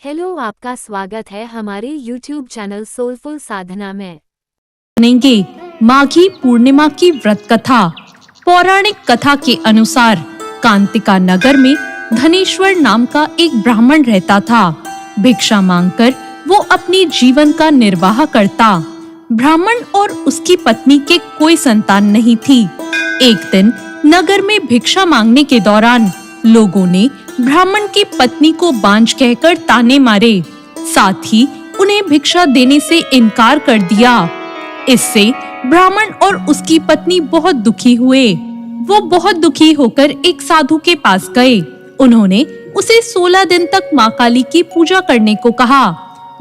Hello, आपका स्वागत है हमारे YouTube चैनल सोलफुल साधना में। सुनेंगे माघी पूर्णिमा की व्रत कथा। पौराणिक कथा के अनुसार कांतिका नगर में धनेश्वर नाम का एक ब्राह्मण रहता था। भिक्षा मांगकर वो अपने जीवन का निर्वाह करता। ब्राह्मण और उसकी पत्नी के कोई संतान नहीं थी। एक दिन नगर में भिक्षा मांगने के दौरान लोगों ने ब्राह्मण की पत्नी को बांझ कहकर ताने मारे, साथ ही उन्हें भिक्षा देने से इनकार कर दिया। इससे ब्राह्मण और उसकी पत्नी बहुत दुखी हुए। वो बहुत दुखी होकर एक साधु के पास गए। उन्होंने उसे 16 दिन तक मां काली की पूजा करने को कहा।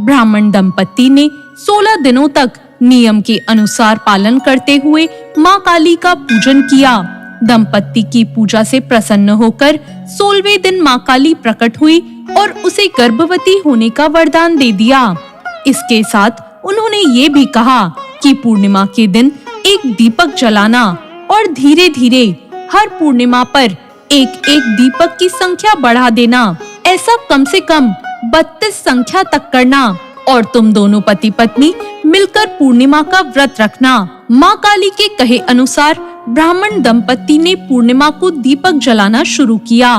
ब्राह्मण दंपत्ति ने 16 दिनों तक नियम के अनुसार पालन करते हुए मां काली का पूजन किया। दंपत्ति की पूजा से प्रसन्न होकर 16वें दिन मां काली प्रकट हुई और उसे गर्भवती होने का वरदान दे दिया। इसके साथ उन्होंने ये भी कहा कि पूर्णिमा के दिन एक दीपक जलाना और धीरे-धीरे हर पूर्णिमा पर एक-एक दीपक की संख्या बढ़ा देना। ऐसा कम से कम 32 संख्या तक करना और तुम दोनों पति पत्नी मिलकर पूर्णिमा का व्रत रखना। मां काली के कहे अनुसार ब्राह्मण दंपत्ति ने पूर्णिमा को दीपक जलाना शुरू किया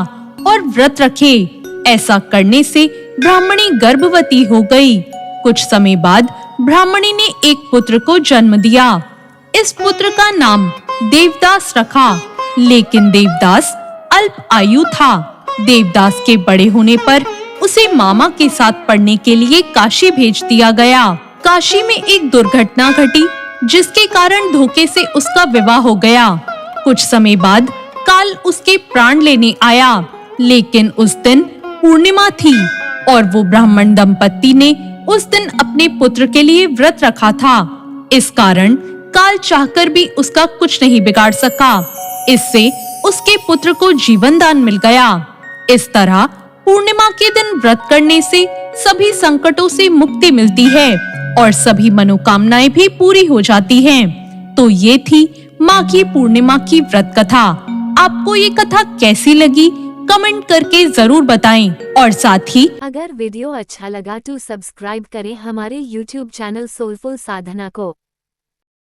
और व्रत रखे। ऐसा करने से ब्राह्मणी गर्भवती हो गई। कुछ समय बाद ब्राह्मणी ने एक पुत्र को जन्म दिया। इस पुत्र का नाम देवदास रखा, लेकिन देवदास अल्प आयु था। देवदास के बड़े होने पर उसे मामा के साथ पढ़ने के लिए काशी भेज दिया गया। काशी में एक दुर्घटना घटी, जिसके कारण धोखे से उसका विवाह हो गया। कुछ समय बाद काल उसके प्राण लेने आया, लेकिन उस दिन पूर्णिमा थी और वो ब्राह्मण दंपत्ति ने उस दिन अपने पुत्र के लिए व्रत रखा था। इस कारण काल चाहकर भी उसका कुछ नहीं बिगाड़ सका। इससे उसके पुत्र को जीवन दान मिल गया। इस तरह पूर्णिमा के दिन व्रत करने से सभी संकटों से मुक्ति मिलती है और सभी मनोकामनाएं भी पूरी हो जाती हैं। तो ये थी माघी पूर्णिमा की व्रत कथा। आपको ये कथा कैसी लगी कमेंट करके जरूर बताएं और साथ ही अगर वीडियो अच्छा लगा तो सब्सक्राइब करें हमारे YouTube चैनल सोलफुल साधना को।